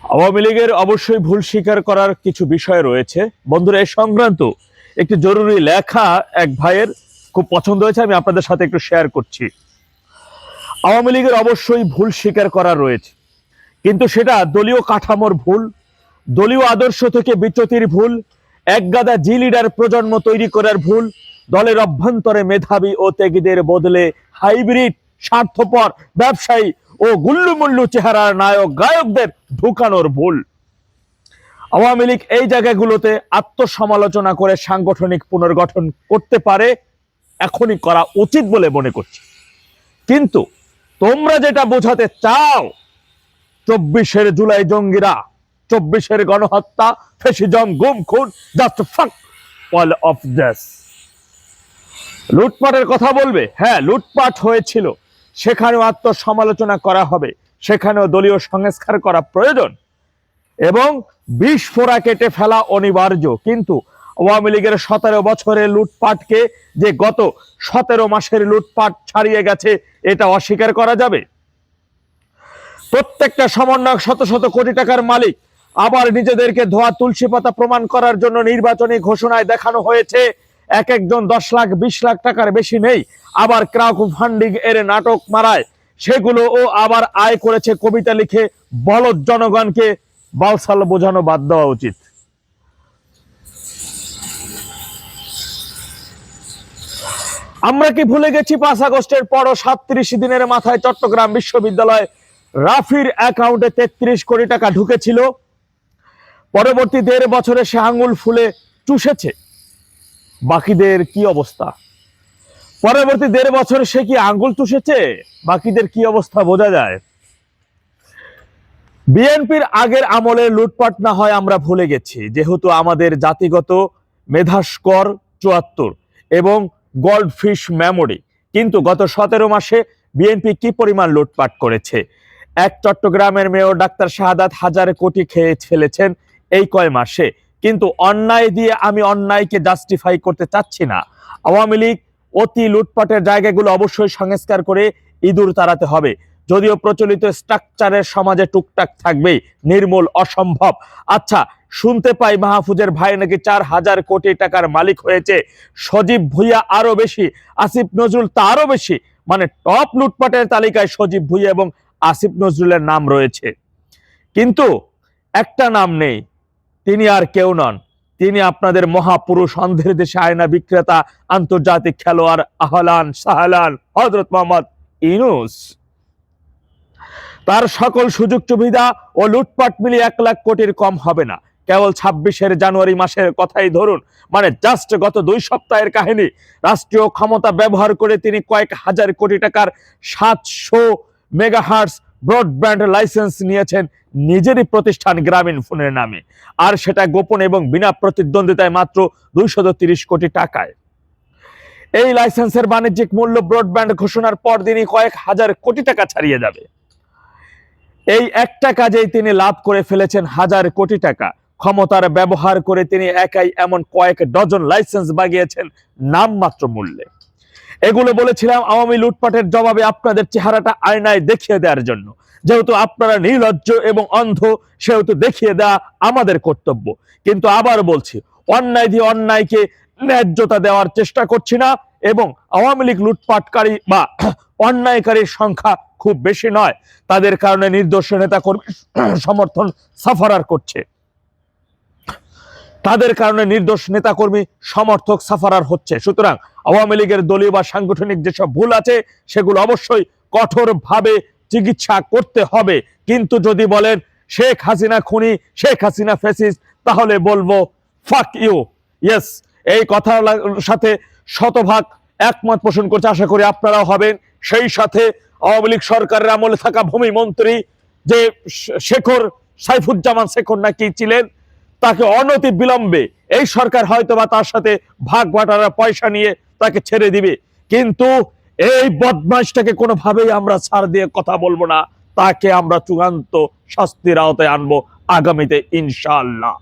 আওয়ামী লীগের অবশ্যই ভুল স্বীকার করার কিছু বিষয় রয়েছে। বন্ধুরা, এ সংক্রান্ত একটি জরুরি লেখা এক ভাইয়ের খুব পছন্দ হয়েছে, আমি আপনাদের সাথে একটু শেয়ার করছি। আওয়ামী লীগের অবশ্যই ভুল স্বীকার করা রয়েছে, কিন্তু সেটা দলীয় কাঠামোর ভুল, দলীয় আদর্শ থেকে বিচ্যুতির ভুল, একগাদা জি লিডার প্রজন্ম তৈরি করার ভুল, দলের অভ্যন্তরে মেধাবী ও ত্যাগীদের বদলে হাইব্রিড স্বার্থপর ব্যবসায়ী ও গুল্লুমুল্লু চেহারার নায়ক গায়কদের ঢুকানোর ভুল। আওয়ামী লীগ এই জায়গাগুলোতে আত্মসমালোচনা করে সাংগঠনিক পুনর্গঠন করতে পারে, এখনই করা উচিত বলে মনে করছি। কিন্তু তোমরা যেটা বোঝাতে চাও, 24 জুলাই জঙ্গিরা, 24 গণহত্যা, ফ্যাসিজম, গুম খুন, জাস্ট ফাক অল অফ দিস। লুটপাটের কথা বলবে, হ্যাঁ লুটপাট হয়েছিল, সেখানেও আত্মসমালোচনা করা হবে, সেখানেও দলীয় সংস্কার করা প্রয়োজন এবং বিস্ফোরা কেটে ফেলা অনিবার্য। কিন্তু আওয়ামী লীগের 17 বছরের লুটপাটকে যে গত 17 মাসের লুটপাট ছাড়িয়ে গেছে, এটা অস্বীকার করা যাবে? প্রত্যেকটা সমন্বয়ক শত শত কোটি টাকার মালিক, আবার নিজেদেরকে ধোয়া তুলসী পাতা প্রমাণ করার জন্য নির্বাচনী ঘোষণায় দেখানো হয়েছে এক একজন 10 লাখ 20 লাখ টাকার বেশি নেই, আবার ক্রাউড ফান্ডিং এর নাটক মারায় সেগুলো ও আবার আয় করেছে কবিতা লিখে। বলদ জনগণকে বালসাল বোঝানো বাদ দেওয়া উচিত। আমরা কি ভুলে গেছি 5 আগস্টের পরও 37 দিনের মাথায় চট্টগ্রাম বিশ্ববিদ্যালয় রাফির অ্যাকাউন্টে 33 কোটি টাকা ঢুকেছিল? পরবর্তী 1.5 বছরে সে আঙুল ফুলে চুষেছে। বাকিদের কি অবস্থা? পরবর্তী 1.5 বছরে সে কি আঙ্গুল চুষেছে? বাকিদের কি অবস্থা বোঝা যায়। বিএনপির আগের আমলে লুটপাট না হয় আমরা ভুলে গেছি, যেহেতু আমাদের জাতিগত মেধাস্কর 74 এবং গোল্ডফিশ মেমোরি। কিন্তু গত 17 মাসে বিএনপি কি পরিমাণ লুটপাট করেছে? এক চট্টগ্রামের মেয়র ডাক্তার শাহাদাত হাজার কোটি খেয়ে ফেলেছেন এই কয় মাসে। কিন্তু অন্যায় দিয়ে আমি অন্যায়কে জাস্টিফাই করতে চাচ্ছি না। আওয়ামী লীগ অতি লুটপাটের জায়গাগুলো অবশ্যই সংস্কার করে ইঁদুর তাড়াতে হবে। যদিও প্রচলিত স্ট্রাকচারের সমাজে টুকটাক থাকবেই, নির্মূল অসম্ভব। আচ্ছা, শুনতে পাই মাহফুজের ভাই নাকি 4000 কোটি টাকার মালিক হয়েছে। সজীব ভুইয়া আরো বেশি, আসিফ নজরুল তারও বেশি। মানে টপ লুটপাটের তালিকায় সজীব ভুইয়া এবং আসিফ নজরুলের নাম রয়েছে, কিন্তু একটা নাম নেই, তিনি আর কেউ নন, তিনি আপনাদের মহাপুরুষ, অন্ধের দেশে আয়না বিক্রেতা, আন্তর্জাতিক খেলোয়াড়, আহলান সাহলান হযরত মোহাম্মদ ইউনূস। তার সকল সুযোগ সুবিধা ও লুটপাট মিলিয়ে 1 লাখ কোটির কম হবে না। কেবল 26 জানুয়ারি মাসের কথাই ধরুন, মানে জাস্ট গত 2 সপ্তাহের কাহিনী। রাষ্ট্রীয় ক্ষমতা ব্যবহার করে তিনি কয়েক হাজার কোটি টাকার 700 মেগাহার্টজ ব্রডব্যান্ড লাইসেন্স নিয়েছেন নিজেরই প্রতিষ্ঠান গ্রামীণ ফোনের নামে, আর সেটা গোপন এবং বিনা প্রতিদ্বন্দ্বিতায় মাত্র 230 কোটি টাকায়। এই লাইসেন্সের বাণিজ্যিক মূল্য ব্রডব্যান্ড ঘোষণার পর দিনই কয়েক হাজার কোটি টাকা ছাড়িয়ে যাবে। এই একটা কাজেই তিনি লাভ করে ফেলেছেন হাজার কোটি টাকা। ক্ষমতার ব্যবহার করে তিনি একাই এমন কয়েক ডজন লাইসেন্স বাগিয়েছেন নামমাত্র মূল্যে। এগুলো বলেছিলাম আওয়ামী লুটপাটের জবাবে আপনাদের চেহারাটা আয়নায় দেখিয়ে দেওয়ার জন্য। যেহেতু আপনারা নির্লজ্জ এবং অন্ধ, সেহেতু দেখিয়ে দেওয়া আমাদের কর্তব্য। কিন্তু আবার বলছি, অন্যায় দিয়ে অন্যায়কে ন্যায্যতা দেওয়ার চেষ্টা করছি না, এবং আওয়ামী লীগ লুটপাটকারী বা অন্যায়কারীর সংখ্যা খুব বেশি নয়। তাদের কারণে নির্দোষ নেতাকর্মী সমর্থন সাফারার করছে, তাদের কারণে নির্দোষ নেতাকর্মী সমর্থক সাফারার হচ্ছে। সুতরাং আওয়ামী লীগের দলীয় বা সাংগঠনিক যেসব ভুল আছে, সেগুলো অবশ্যই কঠোরভাবে চিকিৎসা করতে হবে। কিন্তু যদি বলেন শেখ হাসিনা খুনি, শেখ হাসিনা ফ্যাসিস্ট, তাহলে বলবো ফাক ইউ। ইয়েস, এই কথার সাথে শতভাগ একমত পোষণ করছে, আশা করি আপনারাও হবেন। সেই সাথে আওয়ামী লীগ সরকারের আমলে থাকা ভূমি মন্ত্রী যে শেখর, সাইফুজ্জামান শেখর নাকি ছিলেন, তাকে অনতি বিলম্বে এই সরকার হয়তোবা তার সাথে ভাগ বাটারা পয়সা নিয়ে তাকে ছেড়ে দিবে, কিন্তু এই বদমাইশটাকে কোনোভাবেই আমরা ছাড় দিয়ে কথা বলবো না। তাকে আমরা চূড়ান্ত শাস্তির আওতায় আনবো আগামীতে ইনশাআল্লাহ।